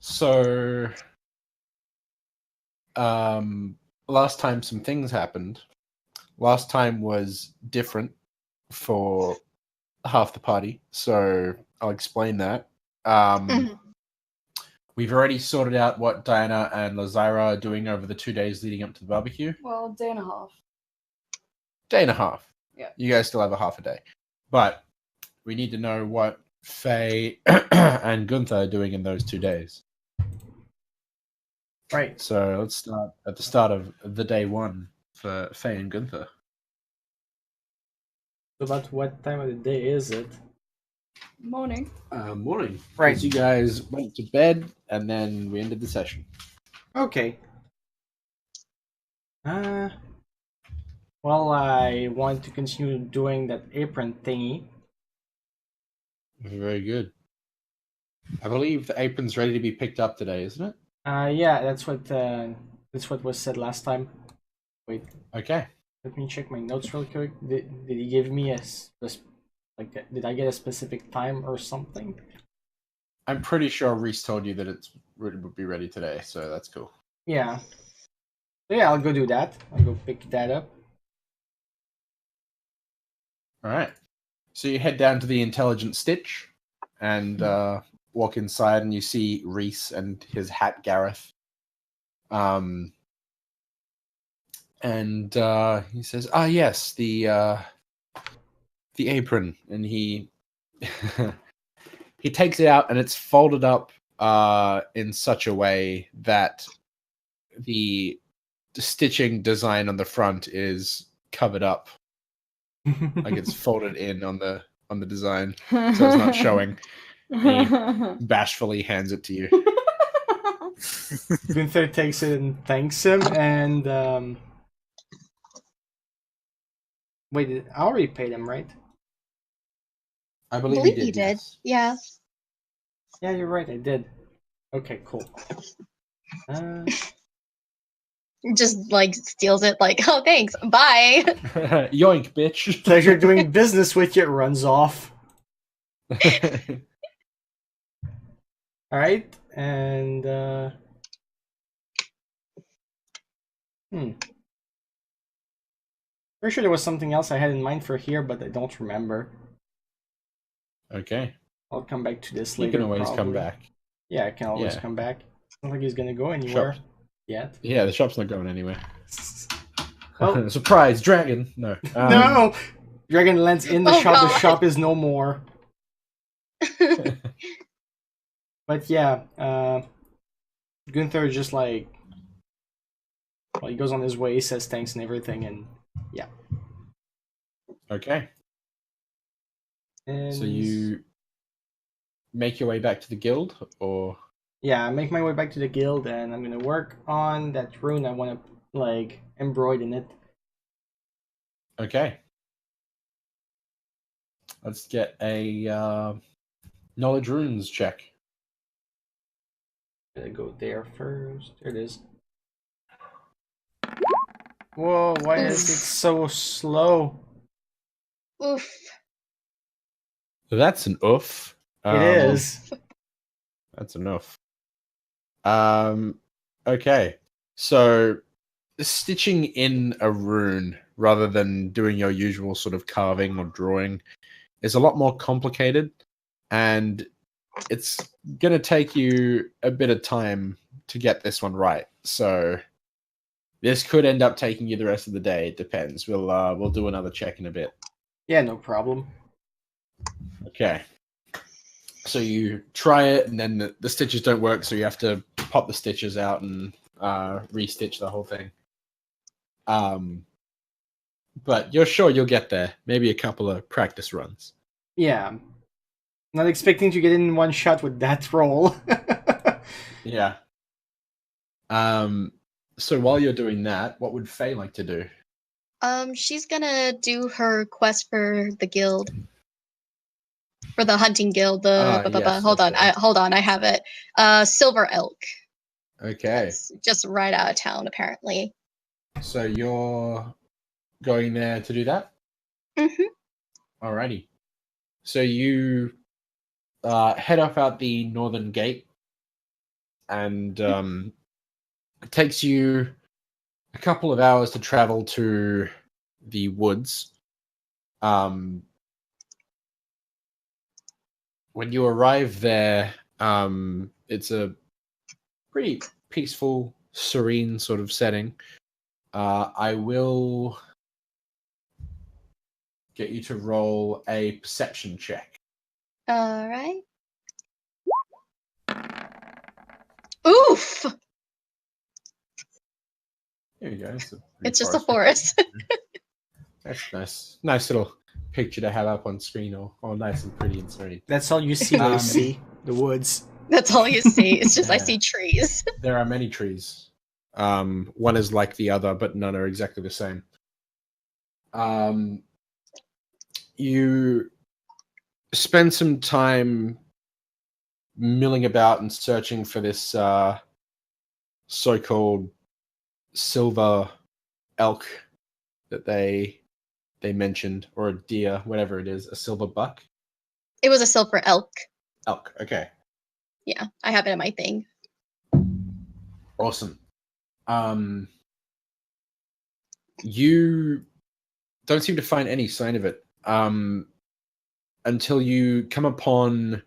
So, last time some things happened. Last time was different for half the party, so I'll explain that. We've already sorted out what Diana and Lazira are doing over the 2 days leading up to the barbecue. Well, day and a half. Day and a half. Yeah. You guys still have a half a day. But we need to know what Faye and Gunther are doing in those 2 days. Right. So let's start at the start of the day one for Faye and Gunther. About what time of the day is it? Morning. Morning. Right. 'Cause you guys went to bed and then we ended the session. Okay. Well, I want to continue doing that apron thingy. Very good. I believe the apron's ready to be picked up today, isn't it? Yeah, that's what was said last time. Wait, Okay. let me check my notes real quick. Did he give me did I get a specific time or something? I'm pretty sure Reese told you that it would be ready today, so that's cool. Yeah. So yeah, I'll go do that. I'll go pick that up. All right. So you head down to the Intelligent Stitch and walk inside, and you see Reese and his hat Gareth. And he says, "Ah, yes, the apron," and he he takes it out, and it's folded up in such a way that the stitching design on the front is covered up, like it's folded in on the design, so it's not showing. He bashfully hands it to you. Gunther takes it and thanks him, and wait, I already paid him, right? I I believe believe you you did. did. Yeah. Yeah, you're right, I did. Okay, cool. Just like steals it, like, oh, thanks, bye. Yoink, bitch. Pleasure doing business with you, runs off. Alright, and pretty sure there was something else I had in mind for here, but I don't remember. Okay. I'll come back to this You later. can always probably. come back. Yeah, I can always Yeah. come back. It's not like he's gonna go anywhere Shop. yet. Yeah, the shop's not going anywhere. Oh. Surprise, dragon! No. No! Dragon lands in the Oh, shop, the God. shop is no more. But yeah, Gunther is just like, well, he goes on his way, says thanks and everything, and yeah. Okay. And So you make your way back to the guild, or yeah, I make my way back to the guild, and I'm gonna work on that rune I want to like embroider in it. okay. Let's get a knowledge runes check. Gotta go there first. There it is. Whoa, why is it so slow? Oof. That's an oof. It is. That's enough. Okay. So stitching in a rune rather than doing your usual sort of carving or drawing is a lot more complicated, and it's gonna take you a bit of time to get this one right. So this could end up taking you the rest of the day. It depends. We'll do another check in a bit. Yeah, no problem. Okay. So you try it, and then the stitches don't work, so you have to pop the stitches out and restitch the whole thing. But you're sure you'll get there. Maybe a couple of practice runs. Yeah. Not expecting to get in one shot with that roll. Yeah. So while you're doing that, what would Faye like to do? She's gonna do her quest for the guild. For the hunting guild, Yes, hold on, okay. I have it. Silver Elk. Okay. That's just right out of town, apparently. So you're going there to do that? Mm-hmm. Alrighty. So you head off out the northern gate, and it takes you a couple of hours to travel to the woods. When you arrive there, it's a pretty peaceful, serene sort of setting. I will get you to roll a perception check. All right. Oof! There you go. It's just a forest. That's nice. Nice little picture to have up on screen, all nice and pretty and serene. That's all you see. You see the woods. That's all you see. It's just I Yeah. see trees. There are many trees. One is like the other, but none are exactly the same. You spend some time milling about and searching for this so-called silver elk that they mentioned, or a deer, whatever it is, a silver buck. It was a silver elk. Elk. Okay. Yeah, I have it in my thing. Awesome. You don't seem to find any sign of it until you come upon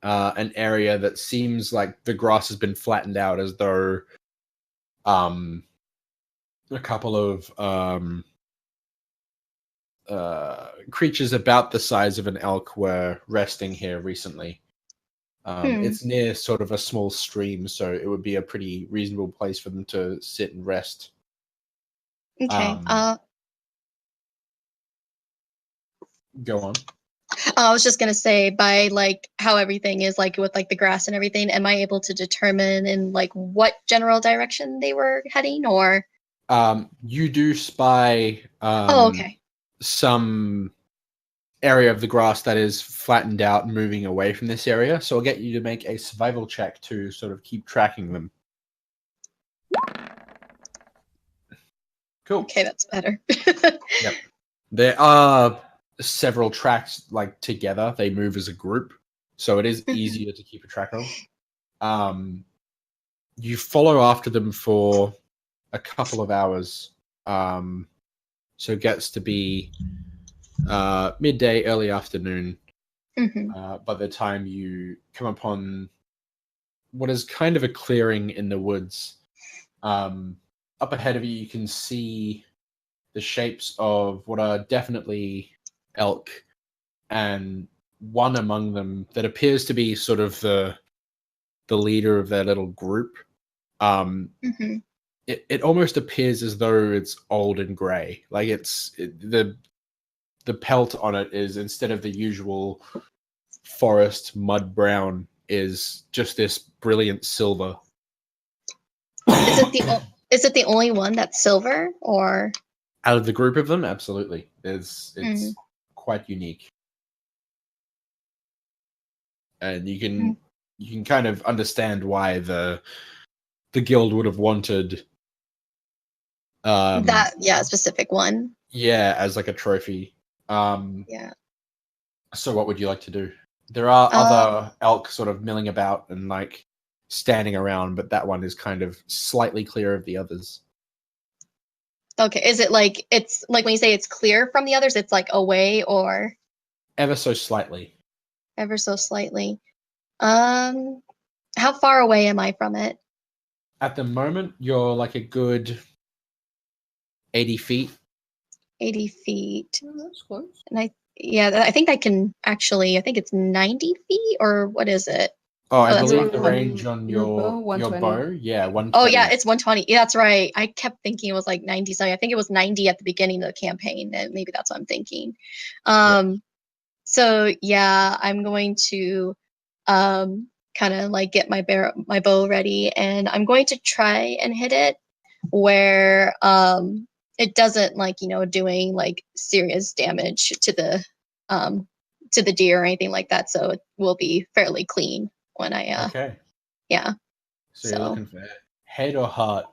an area that seems like the grass has been flattened out, as though a couple of creatures about the size of an elk were resting here recently. It's near sort of a small stream, so it would be a pretty reasonable place for them to sit and rest. Okay. Go on. I was just gonna say, by like how everything is like with like the grass and everything, am I able to determine in like what general direction they were heading, or? You do spy Oh, okay. some area of the grass that is flattened out and moving away from this area, so I'll get you to make a survival check to sort of keep tracking them. Cool. Okay, that's better. Yep. There are several tracks like together. They move as a group, so it is easier to keep a track of. You follow after them for a couple of hours. So it gets to be midday, early afternoon. By the time you come upon what is kind of a clearing in the woods, up ahead of you, you can see the shapes of what are definitely elk, and one among them that appears to be sort of the leader of their little group. It almost appears as though it's old and grey. Like the pelt on it is, instead of the usual forest mud brown, is just this brilliant silver. Is it the only one that's silver, or? Out of the group of them, absolutely. It's quite unique. And you can kind of understand why the guild would have wanted that specific one. Yeah, as like a trophy. Yeah. So what would you like to do? There are other elk sort of milling about and like standing around, but that one is kind of slightly clear of the others. Okay, is it like, it's like when you say it's clear from the others, it's like away, or? Ever so slightly. Ever so slightly. How far away am I from it? At the moment, you're like a good 80 feet. 80 feet. Oh, that's close. And I think I can actually, I think it's 90 feet, or what is it? Oh, I that's believe the one- range on your your bow, 120. bow, yeah, 120. Oh yeah, it's 120. Yeah, that's right. I kept thinking it was like 90. So I think it was 90 at the beginning of the campaign, and maybe that's what I'm thinking. So yeah, I'm going to kind of like get my bow ready, and I'm going to try and hit it where it doesn't like, doing like serious damage to the deer or anything like that. So it will be fairly clean when I Okay. yeah. So you're looking for head or heart?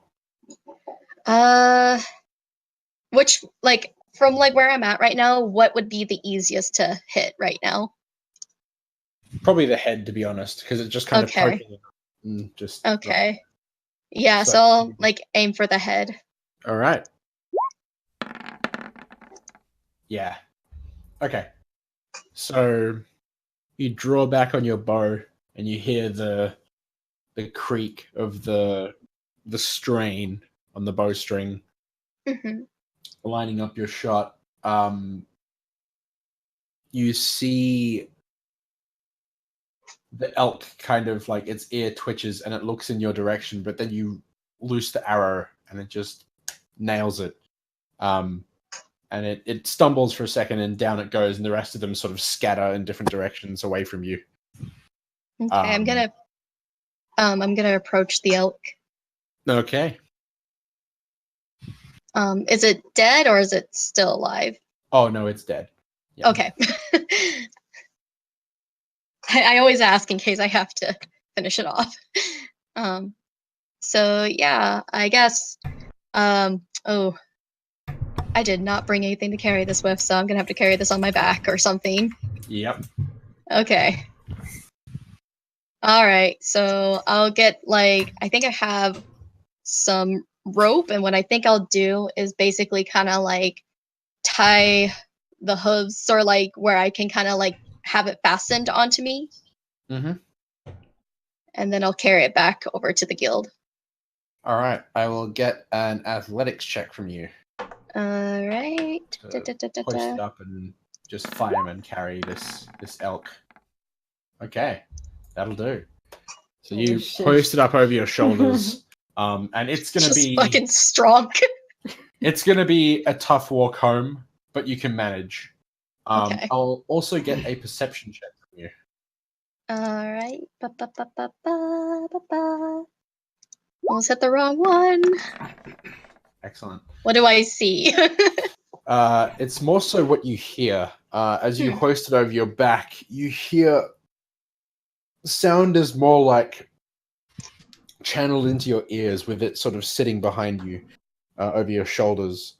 Which, like, from like where I'm at right now, what would be the easiest to hit right now? Probably the head, to be honest, because it's just kind of Okay. poking Just Okay. Yeah, So- so I'll like aim for the head. All right. Yeah. Okay. So you draw back on your bow, and you hear the creak of the strain on the bowstring, Hmm. lining up your shot. You see the elk kind of like its ear twitches and it looks in your direction, but then you loose the arrow and it just nails it. And it stumbles for a second and down it goes, and the rest of them sort of scatter in different directions away from you. Okay, I'm gonna approach the elk. Okay. Is it dead or is it still alive? Oh no, it's dead. Yeah. Okay. I always ask in case I have to finish it off. So yeah, I guess. Oh, I did not bring anything to carry this with, so I'm gonna have to carry this on my back or something. Yep. Okay. All right. So I'll get I think I have some rope, and what I think I'll do is basically kind of tie the hooves, or where I can kind of have it fastened onto me, Mm-hmm. and then I'll carry it back over to the guild. All right. I will get an athletics check from you. All right. To hoist it up and just fireman carry this elk. Okay, that'll do. So you shit. hoist it up over your shoulders, and it's gonna Just be fucking strong. it's gonna be a tough walk home, but you can manage. Okay. I'll also get a perception check from you. All right. Ba-ba-ba-ba-ba-ba-ba. Almost hit the wrong one. Excellent. What do I see? It's more so what you hear. As you hoist it over your back, you hear sound is more like channeled into your ears, with it sort of sitting behind you, over your shoulders.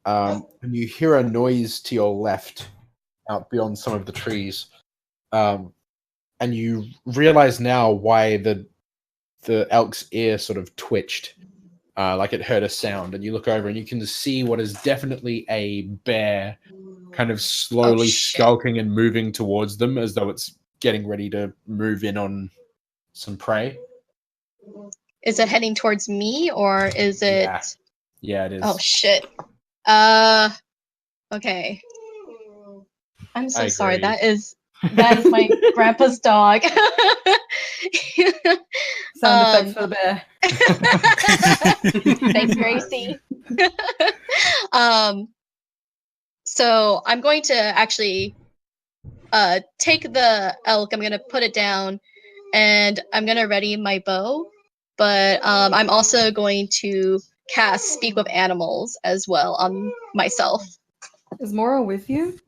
And you hear a noise to your left, out beyond some of the trees. And you realize now why the elk's ear sort of twitched, like it heard a sound. And you look over and you can see what is definitely a bear, kind of slowly shit. skulking and moving towards them, as though it's getting ready to move in on some prey. Is it heading towards me, or is it? Yeah, it is. Oh shit. Okay. I'm so I sorry. agree. That is my grandpa's dog. Sound effects for the bear. Thanks, Gracie. So I'm going to actually take the elk. I'm going to put it down, and I'm going to ready my bow. But I'm also going to cast Speak with Animals as well on myself. Is Moro with you?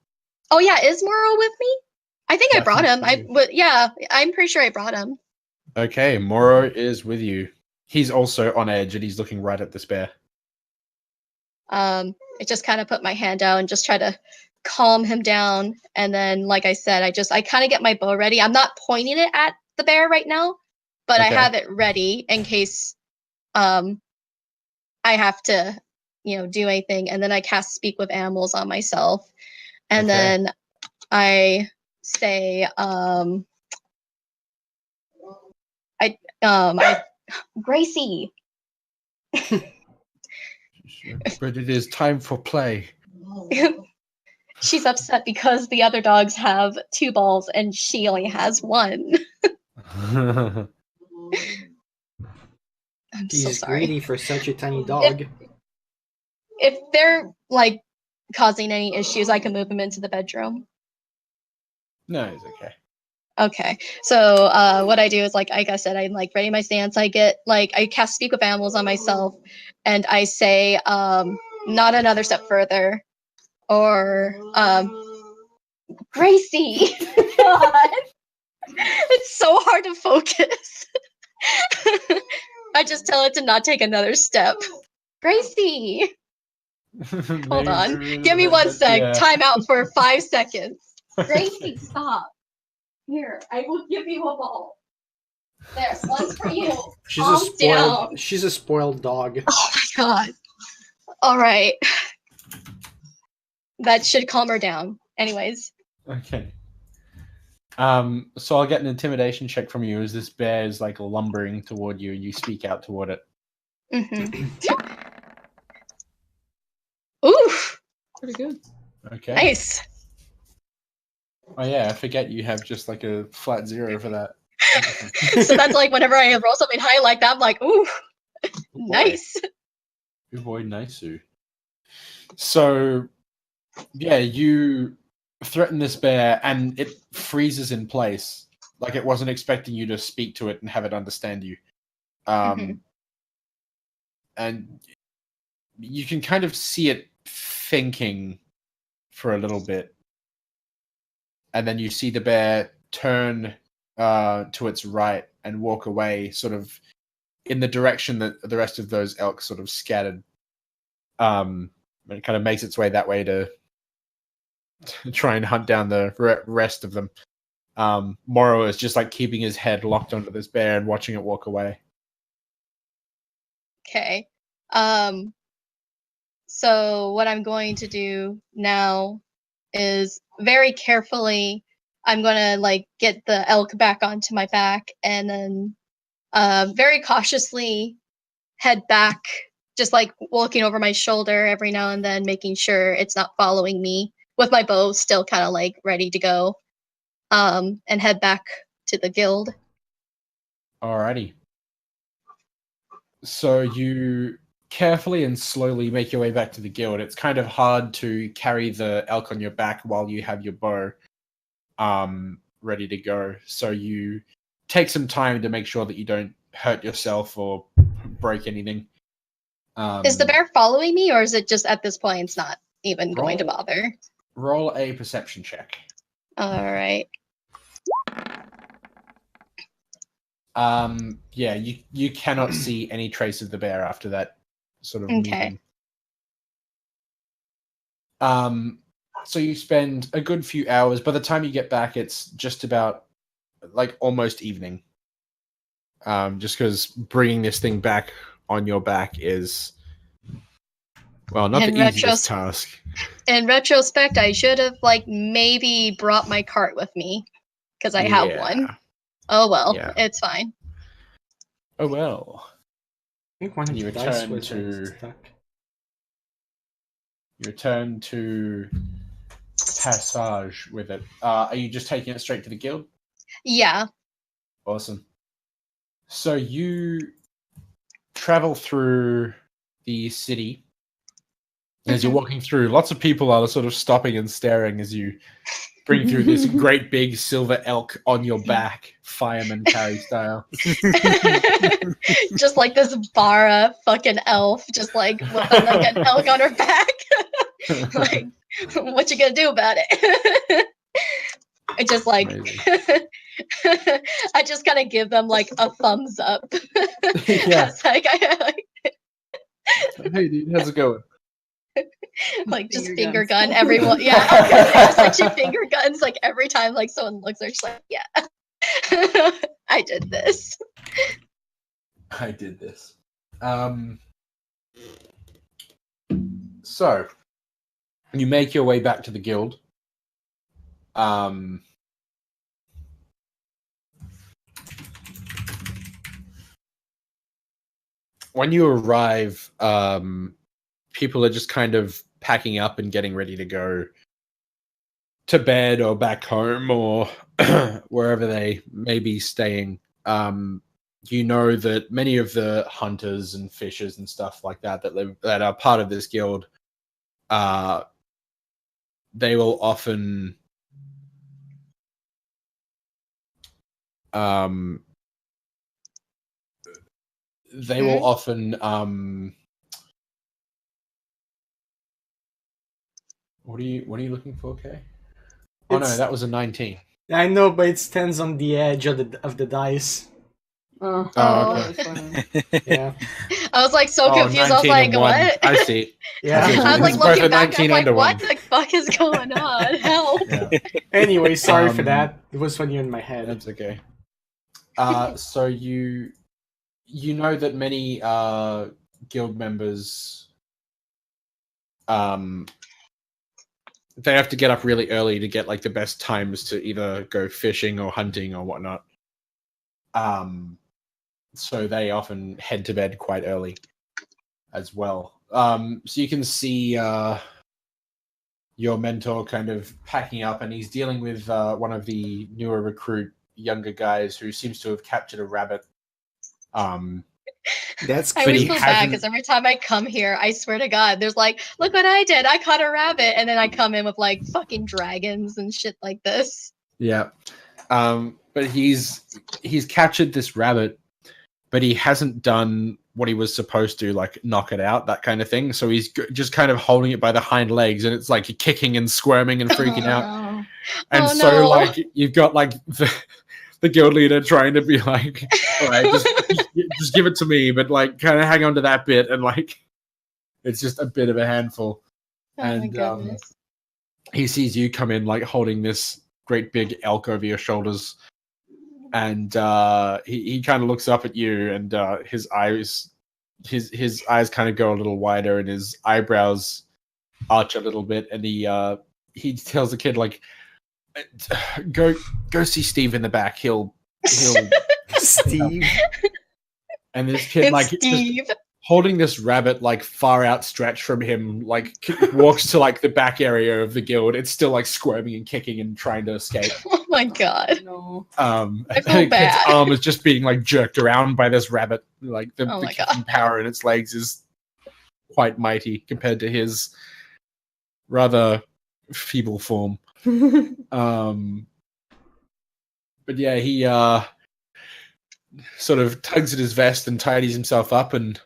Oh yeah, is Moro with me? I think I That brought him. seems Yeah, I'm pretty sure I brought him. Okay, Moro is with you. He's also on edge, and he's looking right at this bear. I just kind of put my hand out and just try to calm him down. And then, like I said, I kind of get my bow ready. I'm not pointing it at the bear right now, but I Okay. have it ready in case I have to, do anything. And then I cast Speak with Animals on myself. And Okay. then I say, Gracie. But it is time for play. She's upset because the other dogs have 2 balls and she only has 1. I'm so She's sorry. greedy for such a tiny dog. If they're causing any issues, I can move them into the bedroom. No, it's okay. Okay. So what I do is like I said, I'm ready my stance. I get I cast Speak with Animals on myself, and I say not another step further, or Gracie. God. It's so hard to focus. I just tell it to not take another step. Gracie. Hold on. Give me 1 sec. Yeah. Time out for 5 seconds. Gracie, stop. Here, I will give you a ball. There's one's for you. She's Calm a spoiled. down. She's a spoiled dog. Oh my god. All right. That should calm her down. Anyways. Okay. So I'll get an intimidation check from you as this bear is like lumbering toward you and you speak out toward it. Oof. Pretty good. Okay. Nice. Oh yeah, I forget you have just like a flat 0 for that. So that's like whenever I roll something high like that, I'm like, ooh, nice. Good boy, Naisu. So, yeah, you threaten this bear and it freezes in place. Like it wasn't expecting you to speak to it and have it understand you. And you can kind of see it thinking for a little bit. And then you see the bear turn to its right and walk away, sort of in the direction that the rest of those elk sort of scattered. It kind of makes its way that way to try and hunt down the rest of them. Moro is just like keeping his head locked onto this bear and watching it walk away. Okay. So what I'm going to do now is very carefully, I'm gonna like get the elk back onto my back and then very cautiously head back, just like looking over my shoulder every now and then, making sure it's not following me, with my bow still kind of like ready to go, and head back to the guild. Alrighty. So you carefully and slowly make your way back to the guild. It's kind of hard to carry the elk on your back while you have your bow ready to go. So you take some time to make sure that you don't hurt yourself or break anything. Is the bear following me, or is it just at this point it's not even going to Roll. bother? Roll a perception check. All right. Yeah, you cannot see any trace of the bear after that sort of meeting. So you spend a good few hours. By the time you get back, it's just about like almost evening. Just because bringing this thing back on your back is, well, not the easiest task. In retrospect, I should have like maybe brought my cart with me because I have one. Oh well, it's fine. Oh well. I think one of You the dice return was to stuck. you return to Passage with it. Are you just taking it straight to the guild? Yeah. Awesome. So you travel through the city. As you're walking through, lots of people are sort of stopping and staring as you bring through this great big silver elk on your back, fireman carry style. Just like this Bara fucking elf, just like with like an elk on her back. Like, what you gonna do about it? I just like, I just kind of give them like a thumbs up. Yeah. Like, Hey dude, how's it going? Like just Finger finger guns. gun everyone. Yeah, I was gonna say, just like she finger guns like every time like someone looks, they're just like, yeah, I did this. I did this. So you make your way back to the guild. When you arrive, people are just kind of packing up and getting ready to go to bed or back home or wherever they may be staying. You know that many of the hunters and fishers and stuff like that that are part of this guild, they will often What are you looking for, Kay? Oh no, that was a 19. I know, but it stands on the edge of the dice. Oh, okay. Yeah. I was like so confused. I was 19 like, and 1. what? I see. Yeah. I was like It's both looking a back. I'm 19 like, and a what 1. the fuck is going on? Help! Yeah, Anyway, sorry for that. It was funny in my head. that's okay. So you know that many guild members they have to get up really early to get like the best times to either go fishing or hunting or whatnot. So they often head to bed quite early as well. So you can see your mentor kind of packing up, and he's dealing with one of the newer recruit younger guys who seems to have captured a rabbit. That's I But always he feel bad hasn't- because every time I come here, I swear to God, there's like, look what I did. I caught a rabbit. And then I come in with like fucking dragons and shit like this. Yeah. But he's captured this rabbit, but he hasn't done what he was supposed to, like knock it out, that kind of thing. So he's just kind of holding it by the hind legs, and it's like kicking and squirming and freaking out. Oh. And Oh, so no. like you've got like the guild leader trying to be like, all right, just give it to me, but like kind of hang on to that bit, and like it's just a bit of a handful. Oh my And goodness. he sees you come in like holding this great big elk over your shoulders, and he kind of looks up at you, and his eyes kind of go a little wider, and his eyebrows arch a little bit, and he tells the kid like, go see Steve in the back. He'll Steve. and this kid It's like just Steve. holding this rabbit like far outstretched from him, like walks to like the back area of the guild. It's still like squirming and kicking and trying to escape. Oh my God. No. I And feel the kid's bad. arm is just being like jerked around by this rabbit. Like the Oh my kicking power in its legs is quite mighty compared to his rather feeble form. But yeah, he sort of tugs at his vest and tidies himself up and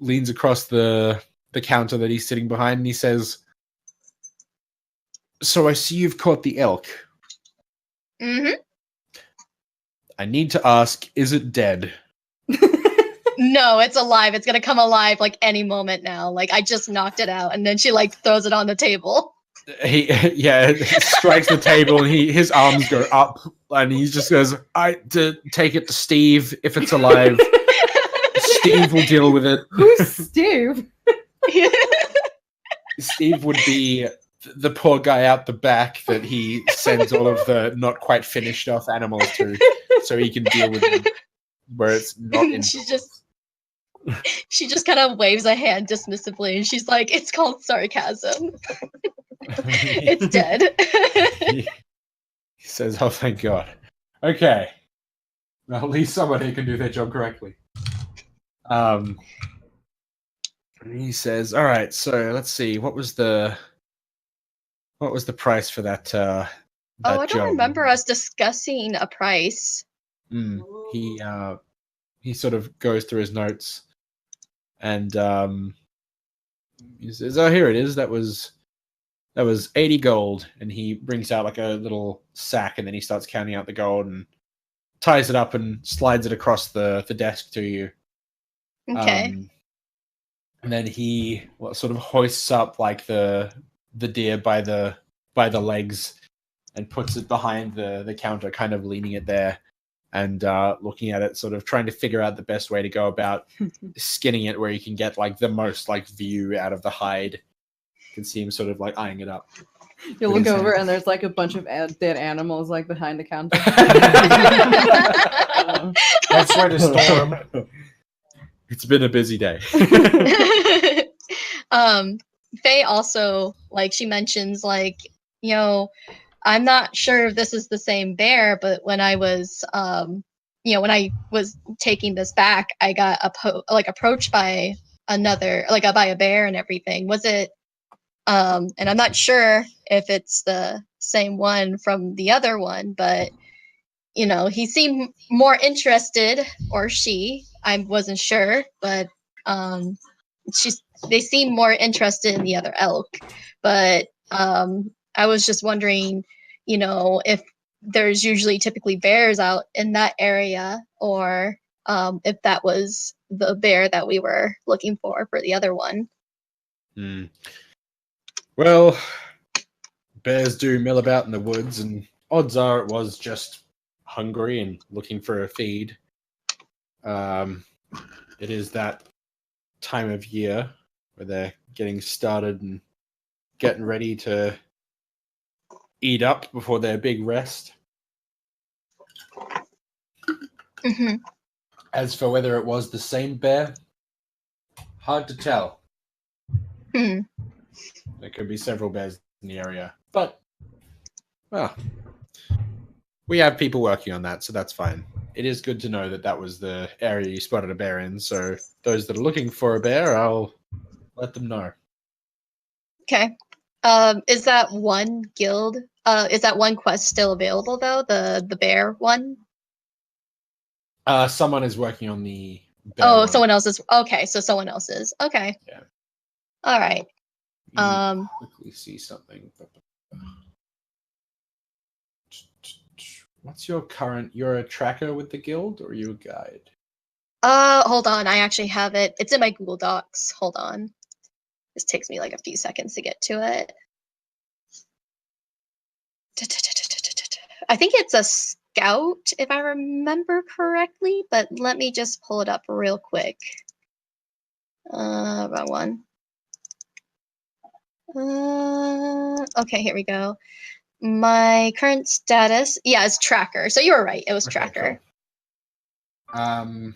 leans across the counter that he's sitting behind, and he says, "So I see you've caught the elk. Mm-hmm. I need to ask, is it dead?" No, it's alive. It's gonna come alive like any moment now. Like I just knocked it out, and then she like throws it on the table. He strikes the table, and his arms go up, and he just goes, to take it to Steve if it's alive. Steve will deal with it. Who's Steve? Steve would be the poor guy out the back that he sends all of the not quite finished off animals to, so he can deal with them where it's not in. She just kind of waves a hand dismissively, and she's like, "It's called sarcasm. It's dead." He says, "Oh, thank God. Okay. Well, at least someone here can do their job correctly." And he says, "All right, so let's see. What was the price for that? Oh, I don't job?" remember us discussing a price. He sort of goes through his notes, and he says, "Oh, here it is. That was 80 gold." And he brings out like a little sack, and then he starts counting out the gold and ties it up and slides it across the desk to you. Okay. And then he sort of hoists up like the deer by the legs and puts it behind the counter, kind of leaning it there and looking at it, sort of trying to figure out the best way to go about skinning it where you can get like the most like view out of the hide. You can see him sort of like eyeing it up. You With look his over hand. and there's like a bunch of dead animals like behind the counter. That's where the storm. It's been a busy day. Faye also, like, she mentions, like, I'm not sure if this is the same bear, but when I was, when I was taking this back, I got approached by by a bear and everything. Was it, and I'm not sure if it's the same one from the other one, but, he seemed more interested, or she, I wasn't sure, but, they seem more interested in the other elk, but I was just wondering, if there's usually typically bears out in that area, or if that was the bear that we were looking for the other one. Well, bears do mill about in the woods, and odds are it was just hungry and looking for a feed. It is that time of year where they're getting started and getting ready to eat up before their big rest. Hmm. As for whether it was the same bear, hard to tell. Hmm. There could be several bears in the area, but well, we have people working on that, so that's fine. It is good to know that that was the area you spotted a bear in, so those that are looking for a bear, I'll let them know. Okay. Is that one guild? Is that one quest still available though? The bear one? Someone is working on the bear Oh, one. someone else is. Okay, so someone else is. Okay. Yeah. All right. Let me quickly see something. What's your current? You're a tracker with the guild, or are you a guide? Hold on. I actually have it. It's in my Google Docs. Hold on. This takes me like a few seconds to get to it. I think it's a scout, if I remember correctly, but let me just pull it up real quick. Wrong one. Okay, here we go. My current status, yeah, is tracker. So you were right. It was Okay, tracker. cool.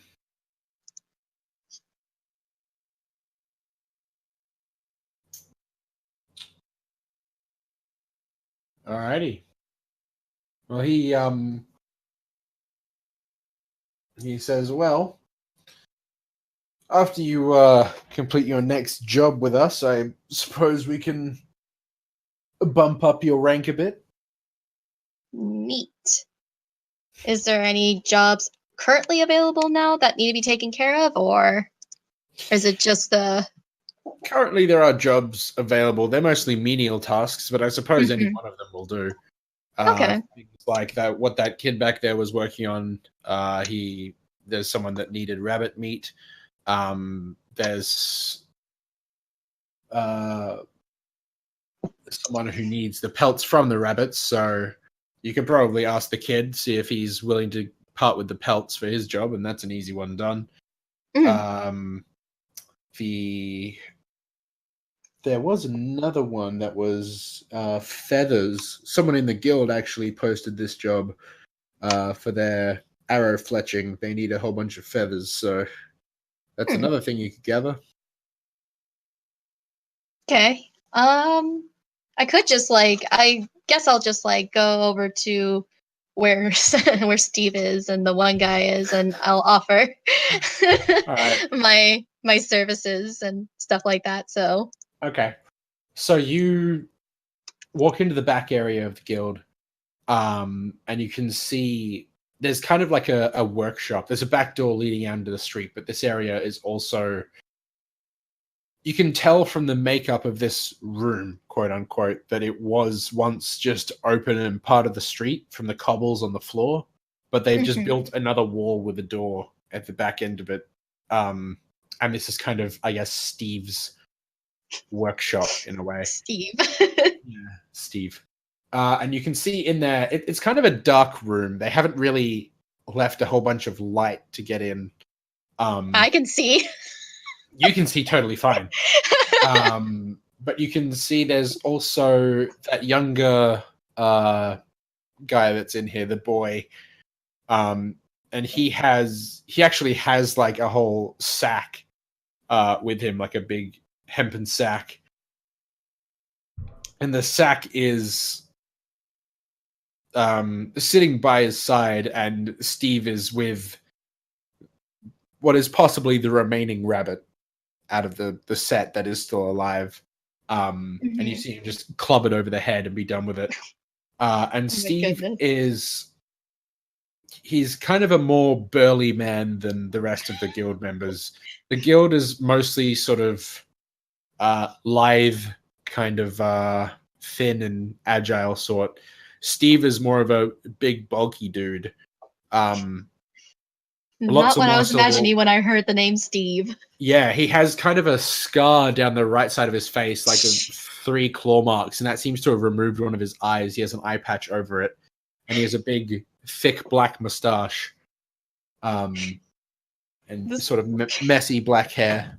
Alrighty. Well, he says, well, after you complete your next job with us, I suppose we can bump up your rank a bit. Neat. Is there any jobs currently available now that need to be taken care of, or is it just the... Currently, there are jobs available. They're mostly menial tasks, but I suppose any Mhm. one of them will do. Okay. Things like that. What that kid back there was working on. There's someone that needed rabbit meat. There's someone who needs the pelts from the rabbits. So you could probably ask the kid, see if he's willing to part with the pelts for his job, and that's an easy one done. Mhm. There was another one that was feathers. Someone in the guild actually posted this job for their arrow fletching. They need a whole bunch of feathers, so that's another thing you could gather. Okay. I could just I guess I'll just go over to where where Steve is and the one guy is, and I'll offer Alright. my services and stuff like that. So Okay. So you walk into the back area of the guild, and you can see there's kind of like a workshop. There's a back door leading out into the street, but this area is also... You can tell from the makeup of this room, quote unquote, that it was once just open and part of the street from the cobbles on the floor, but they've just built another wall with a door at the back end of it. And this is kind of, I guess, Steve's workshop in a way. Steve. Yeah, Steve. And you can see in there, it's kind of a dark room. They haven't really left a whole bunch of light to get in. I can see. You can see totally fine. But you can see there's also that younger guy that's in here, the boy. And he actually has like a whole sack with him, like a big hempen sack. And the sack is sitting by his side, and Steve is with what is possibly the remaining rabbit out of the set that is still alive. And you see him just club it over the head and be done with it. And Steve he's kind of a more burly man than the rest of the guild members. The guild is mostly sort of lithe, kind of thin and agile sort. Steve is more of a big, bulky dude. Not what I was imagining when I heard the name Steve. Yeah, he has kind of a scar down the right side of his face, like 3 claw marks, and that seems to have removed one of his eyes. He has an eye patch over it, and he has a big thick black mustache, and This- sort of messy black hair.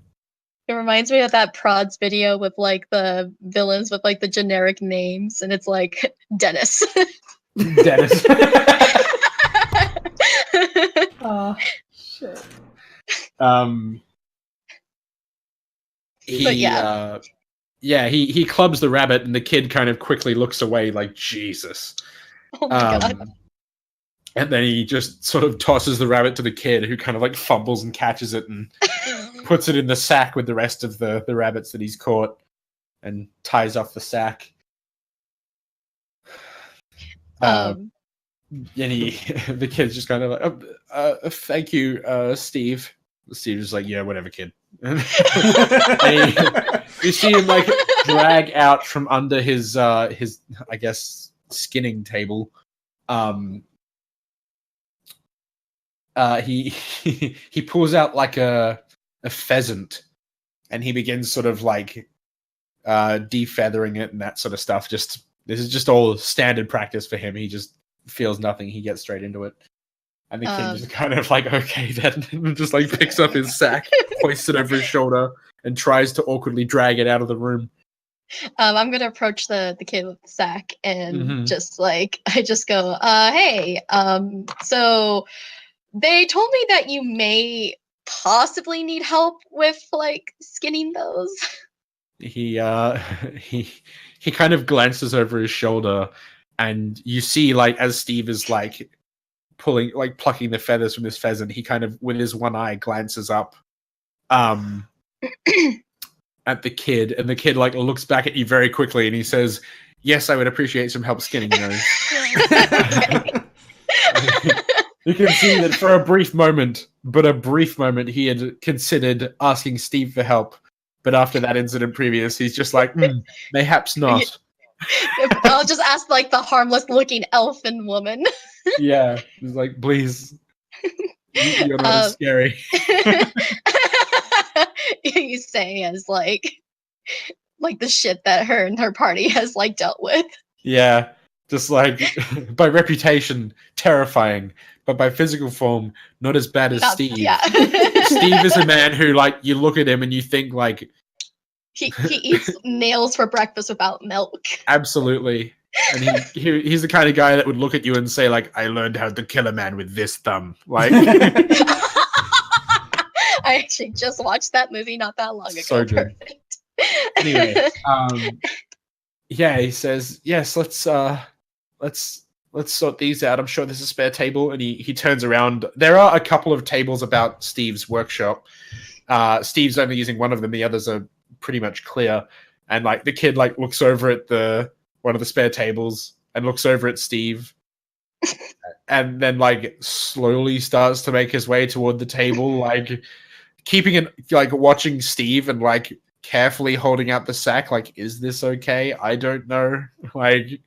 It reminds me of that Prods video with like the villains with like the generic names, and it's like Dennis. Dennis. Oh, shit. He, But yeah. He clubs the rabbit, and the kid kind of quickly looks away, like Jesus. Oh my god. And then he just sort of tosses the rabbit to the kid, who kind of like fumbles and catches it and puts it in the sack with the rest of the rabbits that he's caught, and ties off the sack. And the kid's just kind of like, thank you, Steve. Steve's just like, yeah, whatever, kid. And you see him like drag out from under his I guess skinning table. He pulls out like a pheasant, and he begins sort of like defeathering it and that sort of stuff. This is just all standard practice for him. He just feels nothing. He gets straight into it. And the kid just kind of like, okay, then just like picks up his sack, hoists it over his shoulder, and tries to awkwardly drag it out of the room. I'm gonna approach the kid with the sack and just like I just go, hey, so they told me that you may possibly need help with like skinning those. He kind of glances over his shoulder, and you see like as Steve is like plucking the feathers from this pheasant, he kind of with his one eye glances up at the kid, and the kid like looks back at you very quickly, and he says, yes, I would appreciate some help skinning those. You can see that for a brief moment, he had considered asking Steve for help, but after that incident previous, he's just like, mayhaps not. I'll just ask like the harmless looking elfin woman. Yeah, he's like, please, you're not as scary. You say as like the shit that her and her party has like dealt with. Yeah, just like by reputation, terrifying, but by physical form, not as bad as Steve. Yeah. Steve is a man who, like, you look at him and you think, like, he eats nails for breakfast without milk. Absolutely. And he's the kind of guy that would look at you and say, like, I learned how to kill a man with this thumb. Like, I actually just watched that movie not that long ago. So good. Perfect. Anyway, yeah, he says, yes, let's sort these out. I'm sure there's a spare table. And he turns around. There are a couple of tables about Steve's workshop. Steve's only using one of them. The others are pretty much clear. And like the kid like looks over at one of the spare tables and looks over at Steve. And then like slowly starts to make his way toward the table, like keeping it, like watching Steve and like carefully holding out the sack. Like, is this okay? I don't know. Like,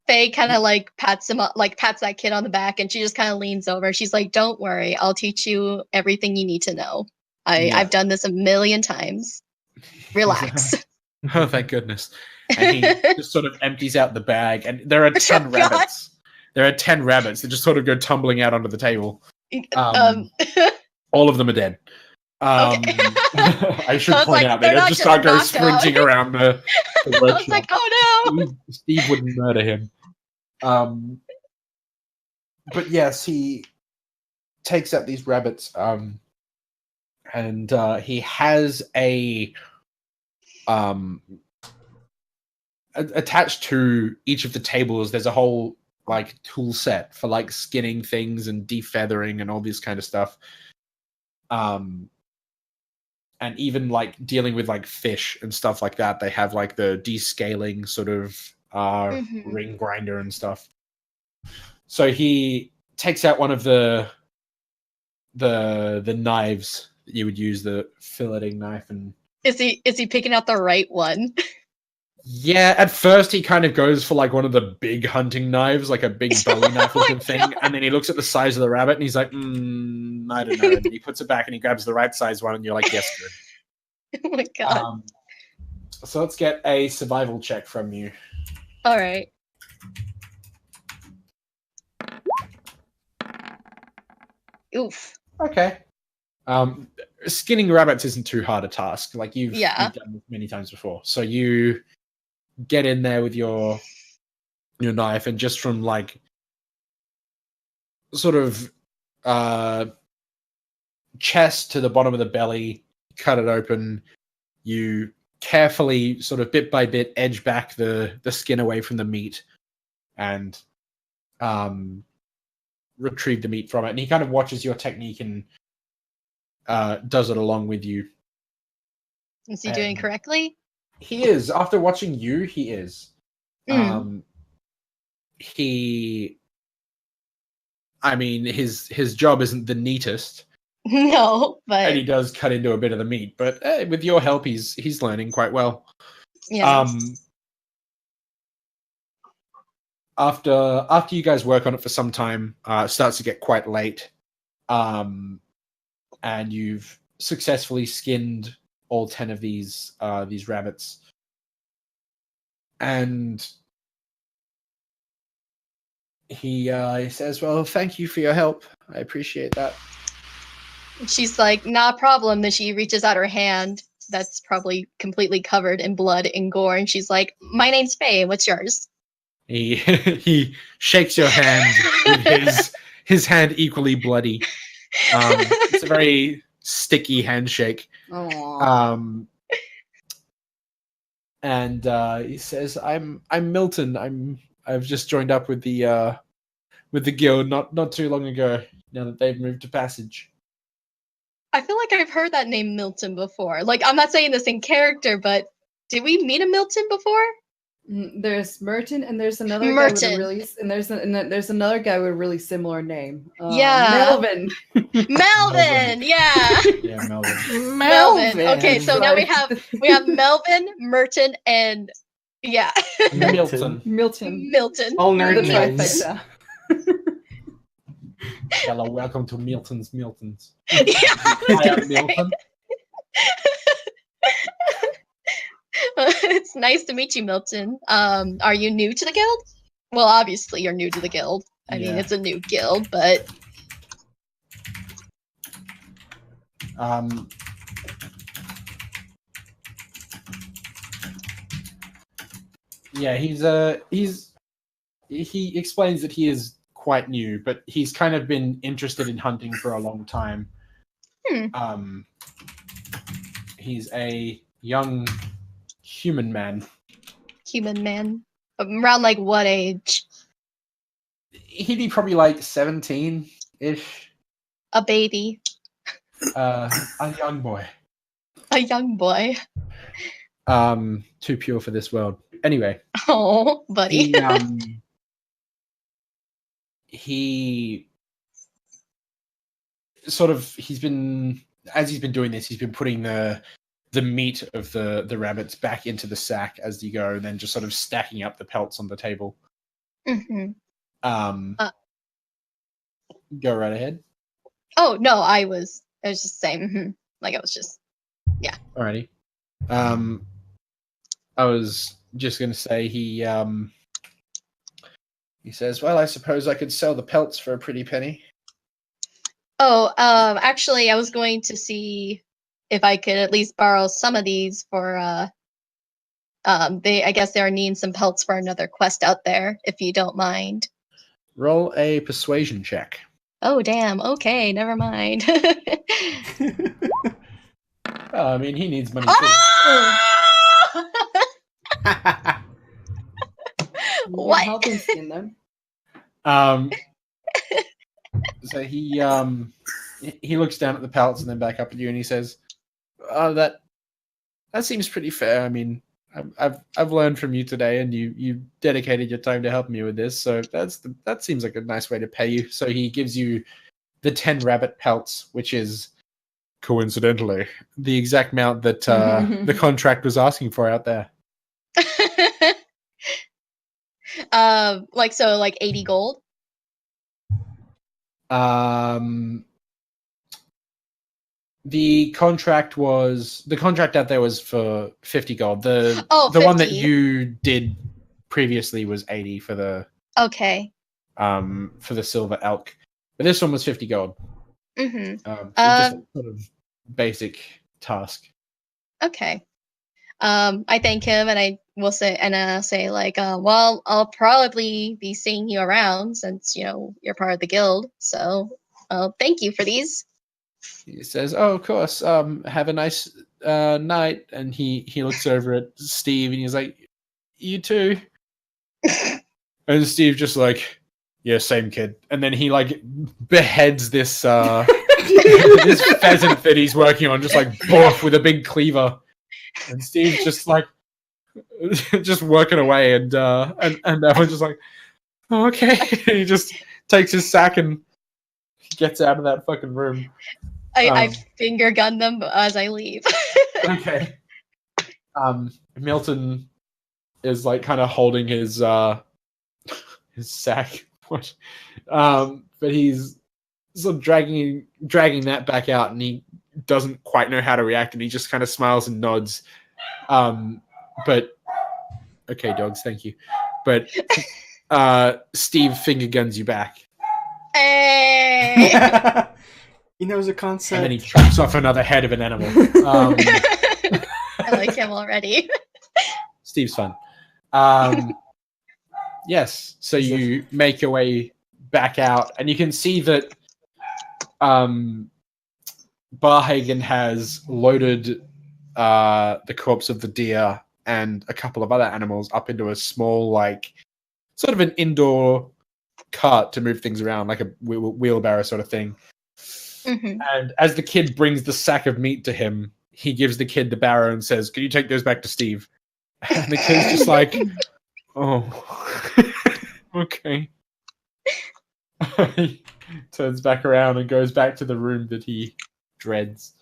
Faye kind of like pats him up, like pats that kid on the back, and she just kind of leans over. She's like, "Don't worry, I'll teach you everything you need to know. I've done this 1,000,000 times. Relax." Oh, thank goodness. And he just sort of empties out the bag, and there are 10 rabbits. There are 10 rabbits that just sort of go tumbling out onto the table. All of them are dead. Okay. I should point out they don't just start go sprinting around the workshop. I was like, oh no! Steve wouldn't murder him. But yes, he takes out these rabbits, and he has attached to each of the tables, there's a whole like tool set for like skinning things and defeathering and all this kind of stuff. And even like dealing with like fish and stuff like that, they have like the descaling sort of ring grinder and stuff. So he takes out one of the knives that you would use, the filleting knife, and is he picking out the right one? Yeah, at first he kind of goes for like one of the big hunting knives, like a big Bowie knife looking thing, and then he looks at the size of the rabbit and he's like, I don't know. And then he puts it back and he grabs the right size one, and you're like, yes, good. Oh my god. So let's get a survival check from you. All right. Oof. Okay. Skinning rabbits isn't too hard a task. Like you've done this many times before. So you get in there with your knife, and just from like sort of chest to the bottom of the belly, cut it open. You carefully, sort of bit by bit, edge back the skin away from the meat, and retrieve the meat from it. And he kind of watches your technique and does it along with you. Is he doing correctly? He is. After watching you, he is. I mean, his job isn't the neatest. No, but and he does cut into a bit of the meat. But with your help, he's learning quite well. Yeah. After you guys work on it for some time, it starts to get quite late, and you've successfully skinned all 10 of these rabbits, and he says, "Well, thank you for your help. I appreciate that." She's like, "Not a problem." Then she reaches out her hand that's probably completely covered in blood and gore, and she's like, "My name's Faye. What's yours?" He shakes your hand with his hand equally bloody. It's a very sticky handshake. Aww. And he says, "I'm Milton. I've just joined up with the guild not too long ago. Now that they've moved to Passage." I feel like I've heard that name Milton before. Like, I'm not saying this in character, but did we meet a Milton before? There's Merton, and there's another guy with a really, and there's another guy with a really similar name. Melvin. Melvin, yeah. Yeah, Melvin. Melvin. Okay, so now we have Melvin, Merton, and Milton. Milton. All nerd The names. trifecta. Hello, welcome to Milton's. Yeah. I am Milton. It's nice to meet you, Milton. Are you new to the guild? Well, obviously you're new to the guild. I mean, it's a new guild, but yeah, he explains that he is quite new, but he's kind of been interested in hunting for a long time. He's a young human man. Around like what age? He'd be probably like 17-ish. A baby. A young boy. A young boy. Too pure for this world. Anyway. Oh, buddy. He sort of, he's been doing this, he's been putting the meat of the rabbits back into the sack as you go, and then just sort of stacking up the pelts on the table. Mm-hmm. Go right ahead. Oh no, I was just saying, like I was just, yeah. Alrighty. I was just gonna say he says, "Well, I suppose I could sell the pelts for a pretty penny." Oh, actually, I was going to see if I could at least borrow some of these for, I guess they are needing some pelts for another quest out there, if you don't mind. Roll a persuasion check. Oh, damn. Okay, never mind. I mean, he needs money too. What? Help him skin them. So he looks down at the pellets and then back up at you, and he says, "Oh, that seems pretty fair. I mean, I've learned from you today, and you dedicated your time to help me with this. So that seems like a nice way to pay you." So he gives you the 10 rabbit pelts, which is coincidentally the exact amount that the contract was asking for out there. Like 80 gold. The contract out there was for 50 gold. The 50. one that you did previously was 80 for the Okay. for the silver elk. But this one was 50 gold. Mm-hmm. Just a sort of basic task. Okay. I thank him, and I will say like, well, I'll probably be seeing you around since you're part of the guild. So, thank you for these. He says, "Oh, of course. Have a nice night." And he looks over at Steve, and he's like, "You too." And Steve just like, "Yeah, same kid." And then he like beheads this this pheasant that he's working on, just like boof with a big cleaver. And Steve's just like just working away, and everyone's just like, oh, "Okay." And he just takes his sack and gets out of that fucking room. I finger gun them as I leave. Okay. Milton is like kind of holding his sack, but he's sort of dragging that back out, and he doesn't quite know how to react, and he just kind of smiles and nods. But okay, dogs, thank you. But Steve finger guns you back. Hey! He knows a concept. And then he chops off another head of an animal. I like him already. Steve's fun. Yes, so you make your way back out, and you can see that Barhagen has loaded the corpse of the deer and a couple of other animals up into a small, like, sort of an indoor cart to move things around, like a wheelbarrow sort of thing. Mm-hmm. And as the kid brings the sack of meat to him, he gives the kid the barrow and says, "Can you take those back to Steve?" And the kid's just like, "Oh, okay." He turns back around and goes back to the room that he dreads.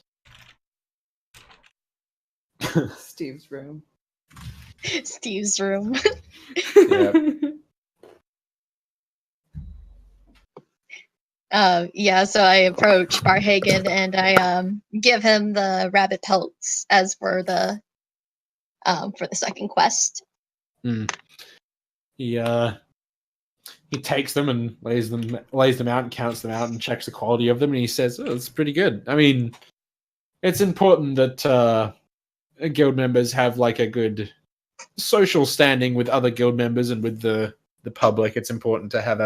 Steve's room. Steve's room. Yeah. So I approach Barhagen and I give him the rabbit pelts as for the second quest. He takes them and lays them out and counts them out and checks the quality of them, and he says, "Oh, it's pretty good." I mean, it's important that guild members have like a good social standing with other guild members and with the public. It's important to have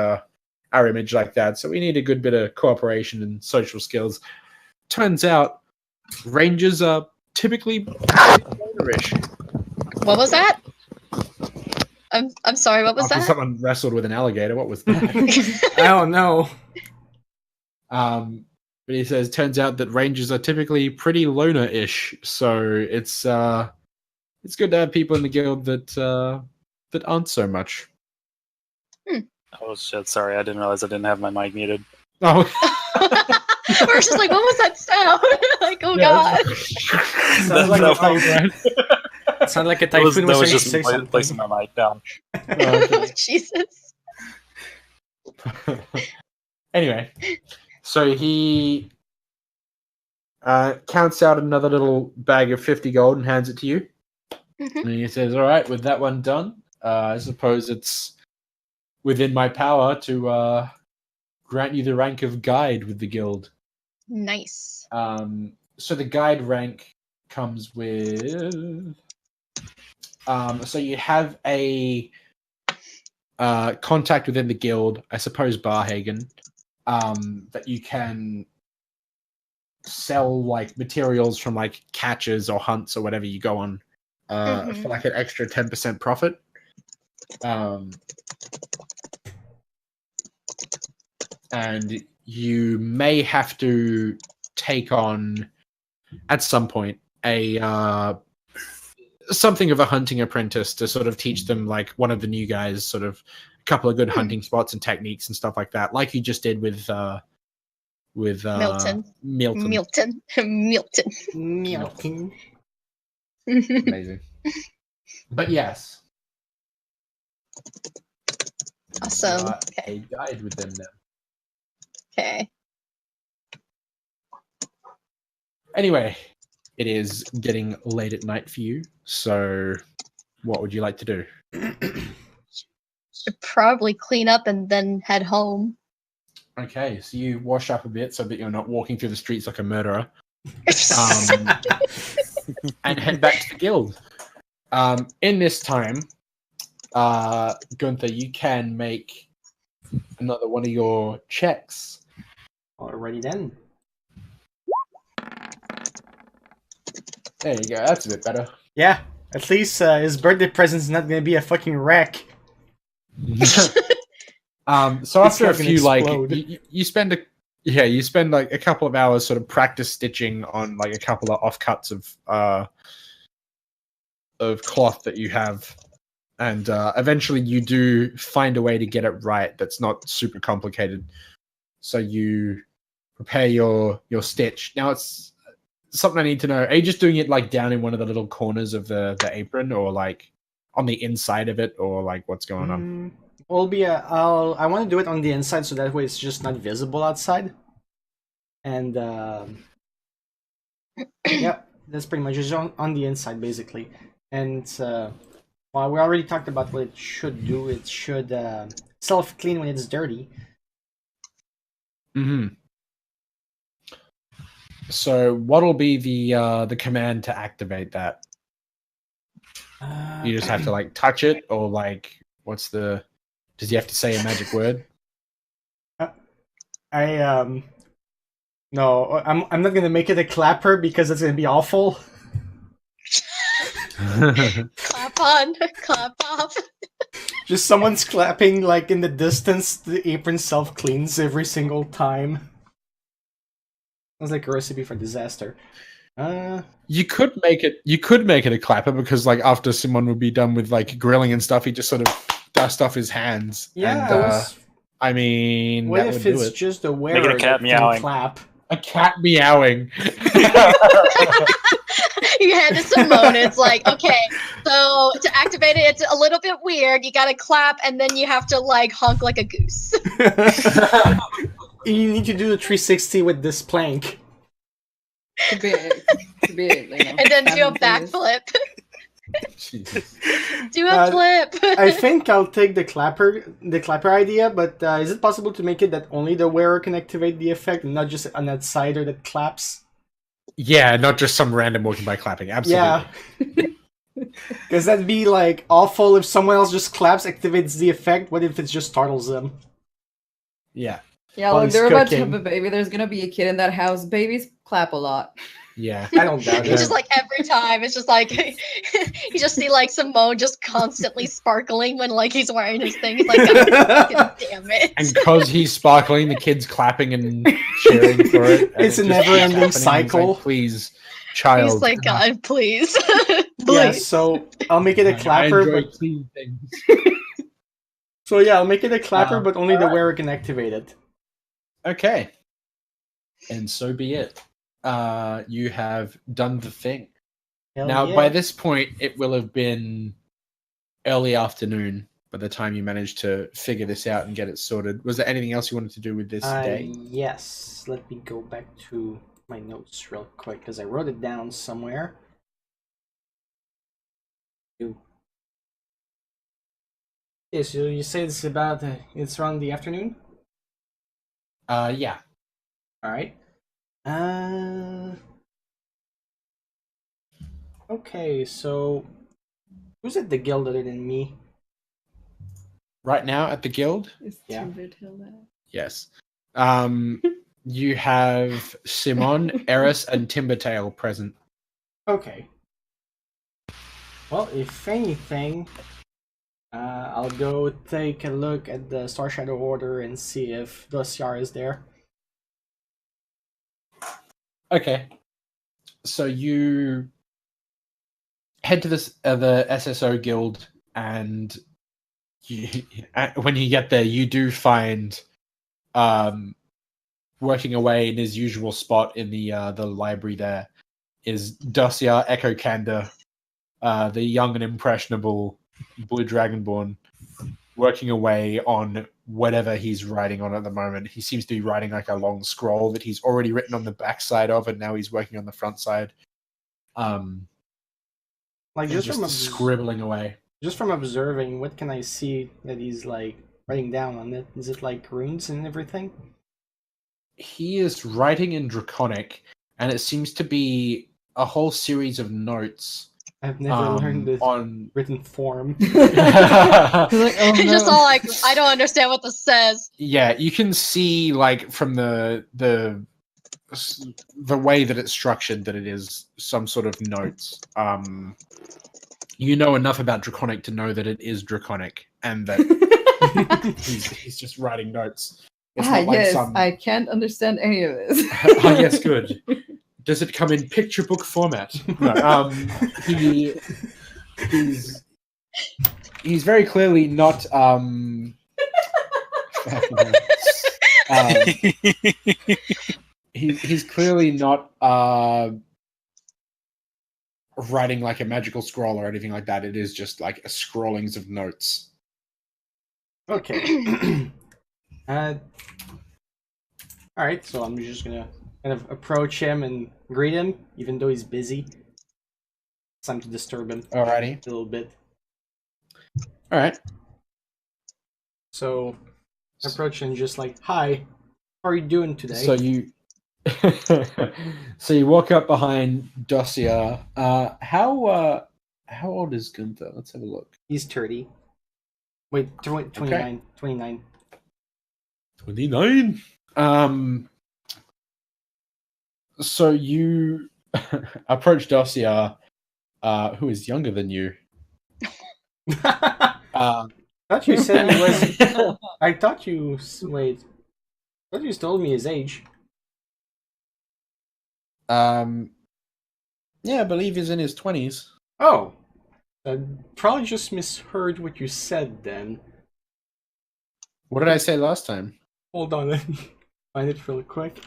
our image like that, so we need a good bit of cooperation and social skills. Turns out rangers are typically lonerish. What was that? I'm sorry, what was After that? someone wrestled with an alligator. What was that? I don't know. But he says, turns out that rangers are typically pretty loner-ish, so it's good to have people in the guild that aren't so much. Oh shit! Sorry, I didn't realize I didn't have my mic muted. Oh, We're just like, what was that sound? Like, oh yeah, god. Sounds like No, a typhoon. Sounds like a That was typhoon was just saying something. placing my mic down. Oh, Jesus. Anyway, so he counts out another little bag of 50 gold and hands it to you. Mm-hmm. And he says, "All right, with that one done, I suppose it's within my power to grant you the rank of guide with the guild." Nice. So the guide rank comes with... so you have a contact within the guild, I suppose Barhagen, that you can sell like materials from like catches or hunts or whatever you go on for like an extra 10% profit. And you may have to take on at some point a something of a hunting apprentice to sort of teach them like one of the new guys sort of a couple of good hunting spots and techniques and stuff like that, like you just did with Milton. Milton. Amazing. But yes. Awesome. You are a guide with them now. Okay. Anyway, it is getting late at night for you, so what would you like to do? Should probably clean up and then head home. Okay, so you wash up a bit so that you're not walking through the streets like a murderer, and head back to the guild. In this time, Gunther, you can make another one of your checks. Alrighty then. There you go. That's a bit better. Yeah, at least his birthday present's not gonna be a fucking wreck. So after a not gonna few, like, explode. you spend like a couple of hours sort of practice stitching on like a couple of offcuts of cloth that you have, and eventually you do find a way to get it right. That's not super complicated. So you prepare your stitch. Now it's something I need to know. Are you just doing it like down in one of the little corners of the apron, or like on the inside of it, or like what's going on? I want to do it on the inside so that way it's just not visible outside. And yeah, that's pretty much just on the inside basically. And well, we already talked about what it should do. It should self-clean when it's dirty. Mm-hmm. So what'll be the command to activate that? You just have to like touch it, or like what's the? Does he have to say a magic word? No, I'm not gonna make it a clapper because it's gonna be awful. Clap on, clap off. Just someone's clapping like in the distance. The apron self cleans every single time. Sounds like a recipe for disaster. You could make it a clapper, because like after Simon would be done with like grilling and stuff, he just sort of dust off his hands. Yeah, and, I mean, what that if would do it's it. just a wearer Make it a cat that meowing. can clap? A cat meowing. You hand to Simone. It's like, okay, so to activate it, it's a little bit weird. You gotta clap, and then you have to like honk like a goose. You need to do the 360 with this plank. To be, you know, And then do a advantageous. backflip. Jesus. Do a flip. I think I'll take the clapper idea, but is it possible to make it that only the wearer can activate the effect and not just an outsider that claps? Yeah, not just some random walking by clapping. Absolutely. Yeah. Because that'd be like awful if someone else just claps, activates the effect. What if it just startles them? Yeah. Yeah, While look, he's they're about to cooking. have a baby. There's gonna be a kid in that house. Babies clap a lot. Yeah. I don't doubt It's it. just like every time, it's just like you just see like Simone just constantly sparkling when like he's wearing his thing. He's like, God damn it! And because he's sparkling, the kid's clapping and cheering for it. and It's it a just keeps never-ending happening. He's cycle. Like, please, child. He's like, God, please, Yeah, please. so I'll make it a I clapper, enjoy but clean things. so yeah, I'll make it a clapper, but only the alright. wearer can activate it. Okay. And so be it. You have done the thing. Hell Now, yeah. by this point, it will have been early afternoon by the time you managed to figure this out and get it sorted. Was there anything else you wanted to do with this day? Yes, let me go back to my notes real quick because I wrote it down somewhere. Okay, so you say it's about it's around the afternoon. Yeah. All right. Okay, so who's at the guild other than me? Right now at the guild? Is Yeah. Timbertilda? Yes. You have Simon, Eris, and Timbertail present. Okay. Well, if anything, I'll go take a look at the Star Shadow Order and see if Dossier is there. Okay. So you head to this the SSO guild, and when you get there, you do find working away in his usual spot in the library. There is Dossier Echo Kanda, the young and impressionable Blue Dragonborn, working away on whatever he's writing on at the moment. He seems to be writing like a long scroll that he's already written on the back side of, and now he's working on the front side. Like He's just just scribbling away. Just from observing, what can I see that he's like writing down on it? Is it like runes and everything? he is writing in Draconic, and it seems to be a whole series of notes. I've never learned this on written form. He's like, oh I'm just no. all like, I don't understand what this says. Yeah, you can see like from the way that it's structured that it is some sort of notes. You know enough about Draconic to know that it is Draconic, and that he's just writing notes. It's not like yes, some. I can't understand any of this. Ah, yes, good. Does it come in picture book format? No. He's very clearly not. He's clearly not writing like a magical scroll or anything like that. It is just like a scrollings of notes. Okay. All right, so I'm just gonna kind of approach him and greet him, even though he's busy. It's time to disturb him Alrighty. a little bit. All right. So I approach and just like, "Hi, how are you doing today?" So you, so you walk up behind Dossier. How old is Gunther? Let's have a look. He's 30. Wait, 29. 29. 29. So you approach Dossier, who is younger than you. I thought you said he was. I thought you wait. I thought you told me his age. Yeah, I believe he's in his 20s. Oh, I probably just misheard what you said then. What did I say last time? Hold on, let me find it really quick.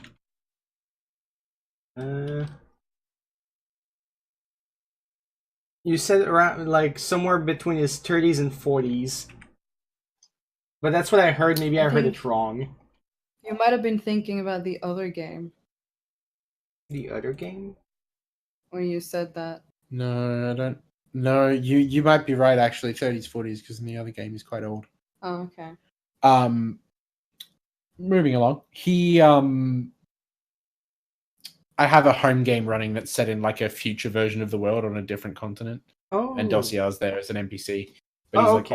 You said around like somewhere between his 30s and 40s. But that's what I heard. Maybe I heard it wrong. You might have been thinking about the other game The other game? when you said that. No, I don't. No, you might be right. Actually, 30s, 40s, because in the other game he's quite old. Oh, okay. Moving along. I have a home game running that's set in like a future version of the world on a different continent, Oh. and Dossier's there as an NPC, but he's like okay.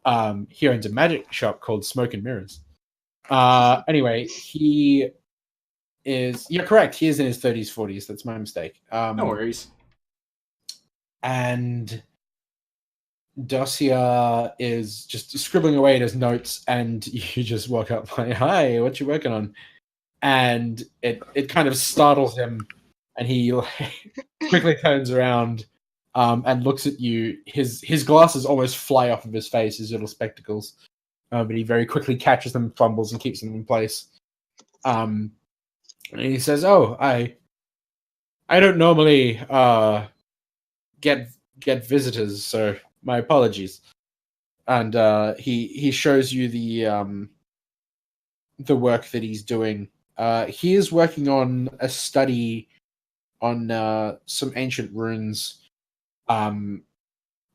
older. He owns a magic shop called Smoke and Mirrors. Anyway, he is. You're correct. He is in his 30s, 40s. That's my mistake. No worries. And Dossier is just scribbling away at his notes, and you just walk up like, "Hi, what you working on?" And it kind of startles him, and he quickly turns around and looks at you. His glasses almost fly off of his face, his little spectacles, but he very quickly catches them, fumbles, and keeps them in place. And he says, "Oh, I don't normally get visitors, so my apologies." And he shows you the work that he's doing. He is working on a study on some ancient runes.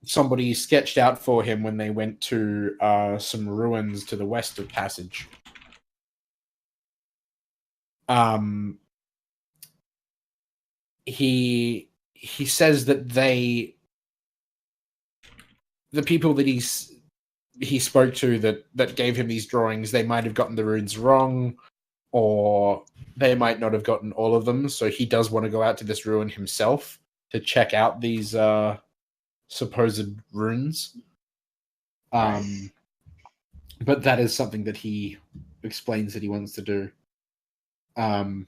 Somebody sketched out for him when they went to some ruins to the west of Passage. He says that the people that he spoke to that gave him these drawings, they might have gotten the runes wrong, or they might not have gotten all of them. So he does want to go out to this ruin himself to check out these supposed runes. But that is something that he explains that he wants to do. But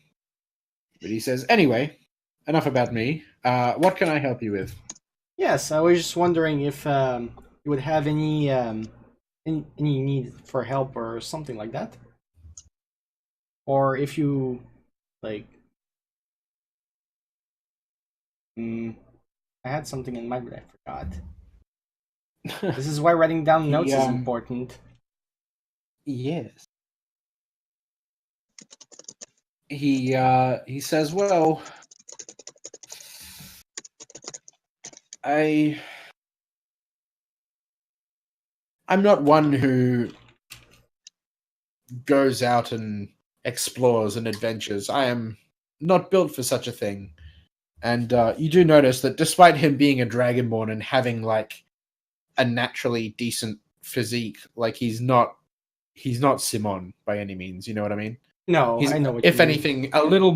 he says, "Anyway, enough about me. What can I help you with?" Yes, I was just wondering if you would have any need for help or something like that, or if you like. I had something in mind, but I forgot. This is why writing down notes is important. Yes. He says, "Well, I'm not one who goes out and explores and adventures. I am not built for such a thing. And you do notice that despite him being a dragonborn and having like a naturally decent physique, like he's not Simon by any means. You know what I mean? No, He's, I know what if you mean. anything, a little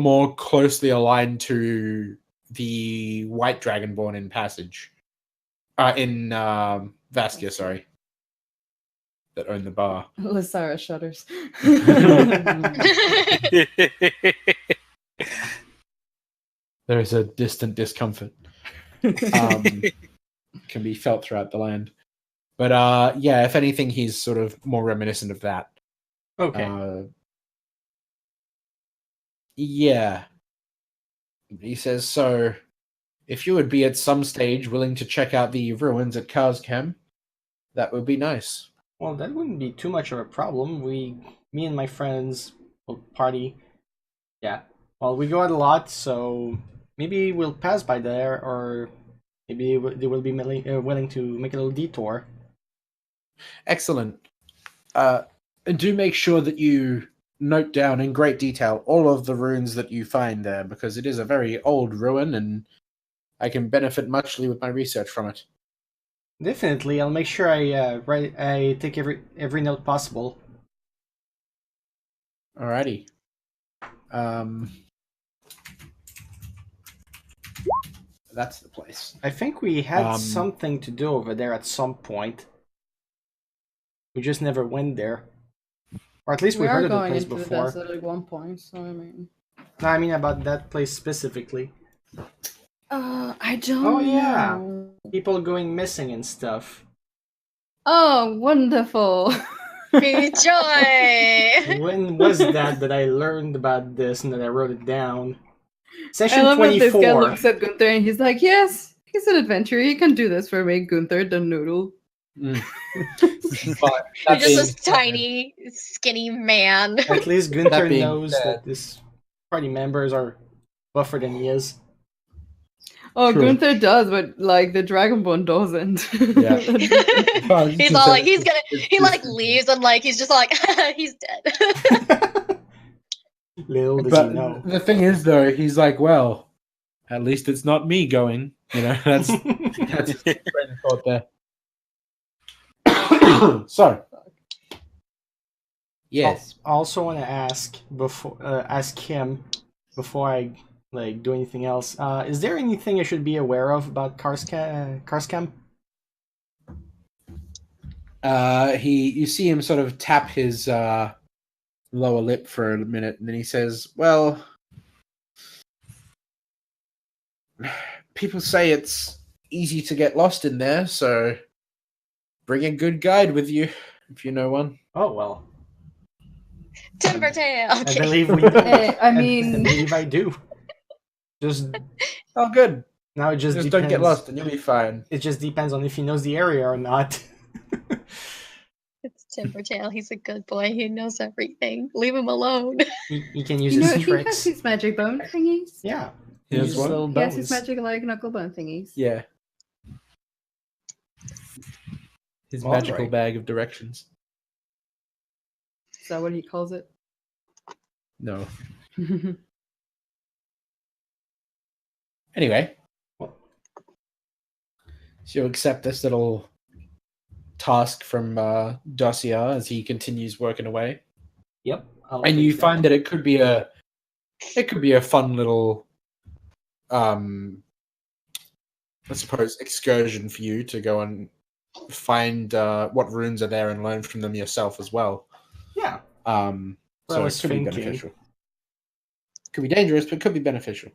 more closely aligned to the white dragonborn in Passage, in Vaskia, sorry, that own the bar. Lysara shudders. There is a distant discomfort can be felt throughout the land. But yeah, if anything, he's sort of more reminiscent of that. Okay. Yeah. He says, so if you would be at some stage willing to check out the ruins at Karscam, that would be nice. Well, that wouldn't be too much of a problem. Me and my friends will party. Yeah. Well, we go out a lot, so maybe we'll pass by there, or maybe they will be willing to make a little detour. Excellent. Do make sure that you note down in great detail all of the ruins that you find there, because it is a very old ruin, and I can benefit muchly with my research from it. Definitely, I'll make sure I take every note possible. Alrighty. That's the place. I think we had something to do over there at some point. We just never went there. Or at least we heard of the place before. We are going into the desert at one point, so I mean... No, I mean about that place specifically. I don't know. Oh yeah! People going missing and stuff. Oh, wonderful! Joy! When was that I learned about this and that I wrote it down? Session I love 24. This guy looks at Gunther and he's like, yes, he's an adventurer. He can do this for me, Gunther the noodle. You're just a tiny, skinny man. At least Gunther knows that this party members are buffer than he is. Oh, true. Gunther does, but like the Dragonborn doesn't. Yeah. He's all like, he like leaves and like he's just like, he's dead. Little does but he know. The thing is, though, he's like, well, at least it's not me going. You know, that's his train of thought there. So, yes. I also want to ask him before I do anything else. Is there anything I should be aware of about Karscam? You see him sort of tap his lower lip for a minute, and then he says, well, people say it's easy to get lost in there, so bring a good guide with you, if you know one. Oh, well. Timbertail! Okay. I believe we do. I mean... I believe I do. Just... Oh, good. Now it just depends. Don't get lost and you'll be fine. It just depends on if he knows the area or not. It's Timbertail. He's a good boy. He knows everything. Leave him alone. He can use his tricks. He has his magic bone thingies. Yeah. He has what? Little He has bones. his magic like knuckle bone thingies. Yeah. His All magical right. bag of directions. Is that what he calls it? No. Anyway. So you accept this little task from Dossier as he continues working away. Yep. And you find that it could be a fun little I suppose excursion for you to go and find what runes are there and learn from them yourself as well. Yeah. So it could be beneficial. Could be dangerous, but could be beneficial.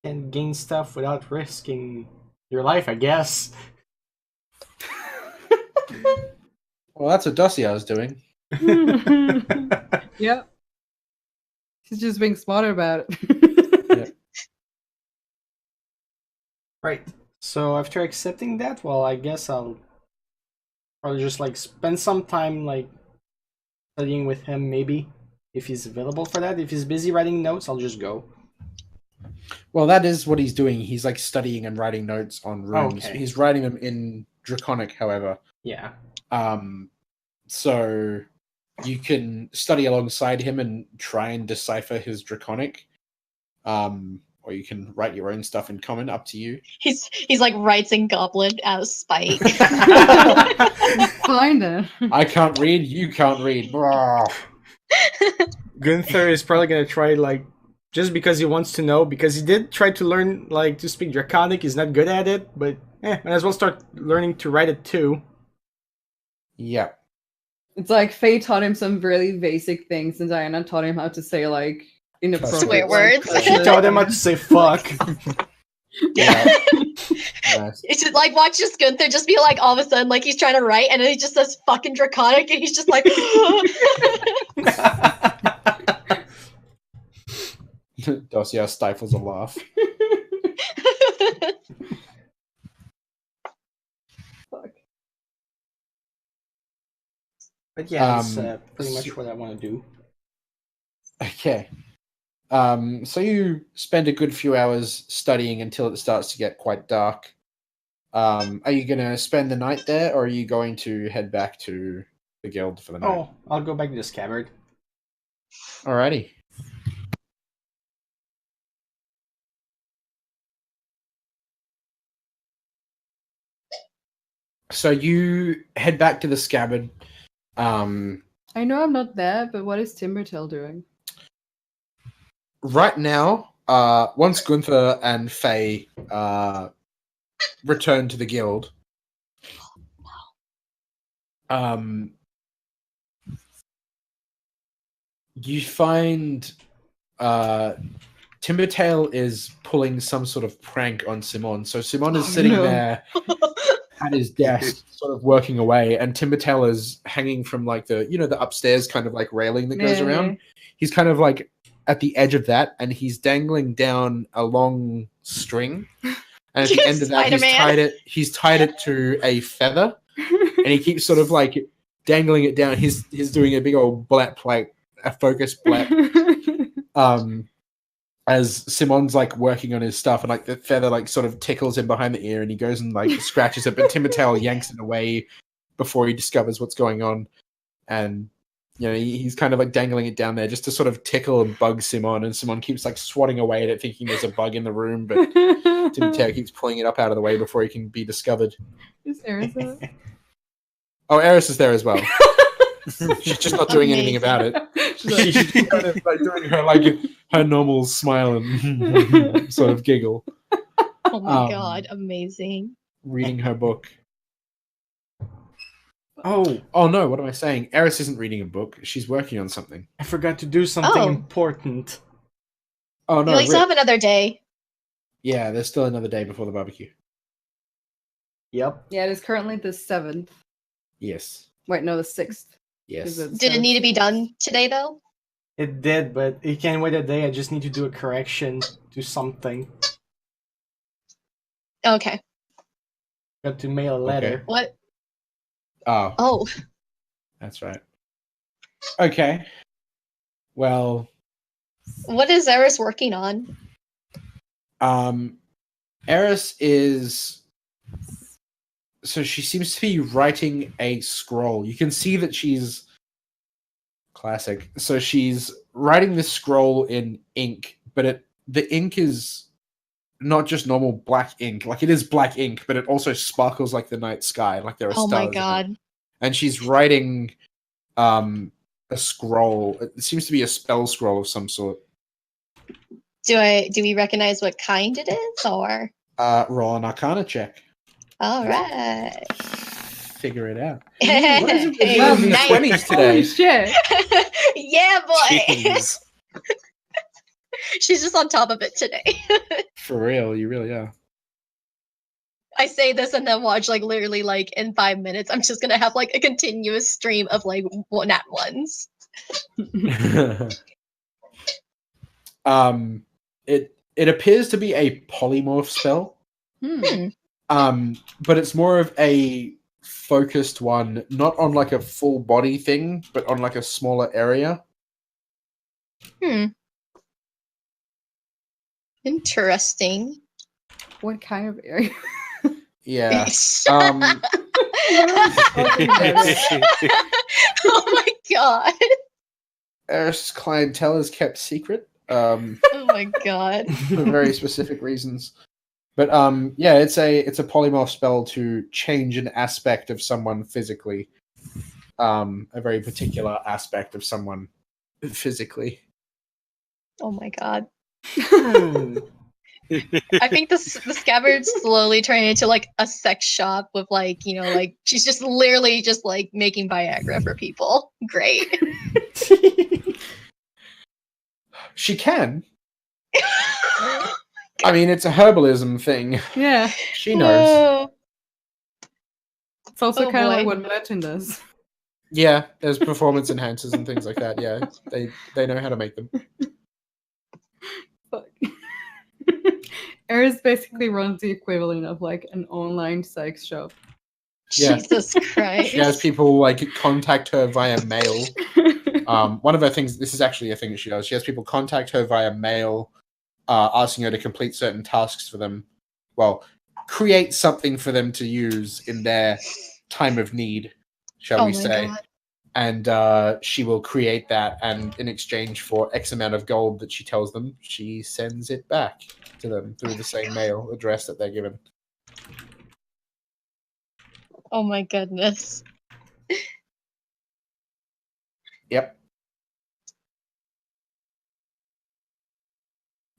And gain stuff without risking your life, I guess. Well, that's what Dossier's doing. Yep. He's just being smarter about it. Yep. Right. So after accepting that, well, I guess I'll probably just spend some time studying with him, maybe if he's available for that. If he's busy writing notes, I'll just go. Well, that is what he's doing. He's studying and writing notes on runes. Okay. He's writing them in Draconic, however. Yeah. So you can study alongside him and try and decipher his Draconic. Or you can write your own stuff in common, up to you. He's like writes in Goblin out of spite. Find it. I can't read, you can't read. Gunther is probably gonna try, like, just because he wants to know, because he did try to learn, like, to speak Draconic. He's not good at it, but might as well start learning to write it too. Yeah. It's like Faye taught him some really basic things, and Diana taught him how to say like inappropriate Swear words. She taught him how to say fuck. Yeah. Nice. It's just like watch this Gunther just be like all of a sudden like he's trying to write and then he just says fucking Draconic and he's just like Dossier stifles a laugh. Fuck. But yeah, that's pretty much what I want to do. Okay. So you spend a good few hours studying until it starts to get quite dark. Are you going to spend the night there, or are you going to head back to the guild for the night? Oh, I'll go back to the scabbard. Alrighty. So you head back to the scabbard. I know I'm not there, but what is Timbertail doing? Right now, once Gunther and Faye return to the guild, you find Timbertail is pulling some sort of prank on Simon. So Simon is sitting there at his desk, sort of working away, and Timbertail is hanging from like the upstairs kind of like railing that goes around. He's kind of like at the edge of that, and he's dangling down a long string. And at the end of that, he's tied it to a feather, and he keeps sort of like dangling it down. He's doing a big old blap, like a focus blap. As Simon's like working on his stuff, and like the feather like sort of tickles him behind the ear, and he goes and like scratches it, but Timbertail yanks it away before he discovers what's going on. And he's kind of like dangling it down there just to sort of tickle and bug Simon, and Simon keeps like swatting away at it, thinking there's a bug in the room, but Timbertail keeps pulling it up out of the way before he can be discovered. Is Eris there? Oh, Eris is there as well. She's just not doing anything about it. She's just kind of like doing her normal smile and sort of giggle. oh my god, amazing. Reading her book. Oh no, what am I saying? Eris isn't reading a book. She's working on something. I forgot to do something important. Oh no. You still have another day. Yeah, there's still another day before the barbecue. Yep. Yeah, it is currently the 7th. Yes. Wait, no, the 6th. Yes. Did it need to be done today though? It did, but it can't wait a day. I just need to do a correction to something. Okay. Got to mail a letter. Okay. What? Oh. That's right. Okay. Well. What is Eris working on? Eris is. So she seems to be writing a scroll. You can see that she's classic. So she's writing this scroll in ink, but the ink is not just normal black ink. Like it is black ink, but it also sparkles like the night sky, like there are stars. Oh my god. And she's writing a scroll. It seems to be a spell scroll of some sort. Do we recognize what kind it is, or roll an Arcana check. all right. Figure it out. What is it with you and these Nice. 20s today? Holy shit! Yeah, boy. Jeez. She's just on top of it today. For real, you really are. I say this and then watch like literally like in 5 minutes I'm just gonna have like a continuous stream of like nat ones. It appears to be a polymorph spell. But it's more of a focused one, not on like a full body thing, but on like a smaller area. Interesting. What kind of area? Yeah. Oh my god. Eris's clientele is kept secret. Oh my god. For very specific reasons. But yeah, it's a polymorph spell to change an aspect of someone physically. A very particular aspect of someone physically. Oh my god. Hmm. I think the scabbard's slowly turning into like a sex shop with like, you know, like she's just literally just like making Viagra for people. Great. She can. I mean, it's a herbalism thing. Yeah. She knows. Whoa. It's also Oh, kind of like boy. what Merton does. Yeah, there's performance enhancers and things like that. Yeah, they know how to make them. Fuck. Eris basically runs the equivalent of like an online sex shop. Yeah. Jesus Christ. She has people like contact her via mail. One of her things. This is actually a thing that she does. She has people contact her via mail, asking her to complete certain tasks for them. Well, create something for them to use in their time of need, shall we say. God. And she will create that, and in exchange for X amount of gold that she tells them, she sends it back to them through the same mail address that they're given. Oh my goodness. Yep.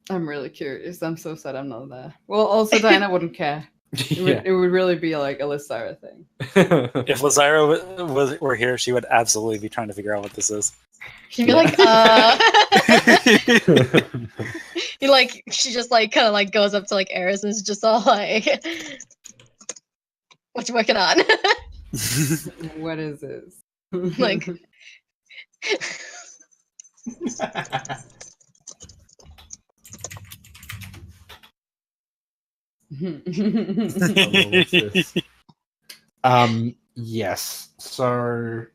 I'm really curious. I'm so sad I'm not there. Well, also Diana wouldn't care. Yeah. It would really be like a Lysira thing. If Lysira were here, she would absolutely be trying to figure out what this is. She'd be like, you like, she just like kind of like goes up to like Eris and is just all like, what you working on? What is this? Like, Yes. So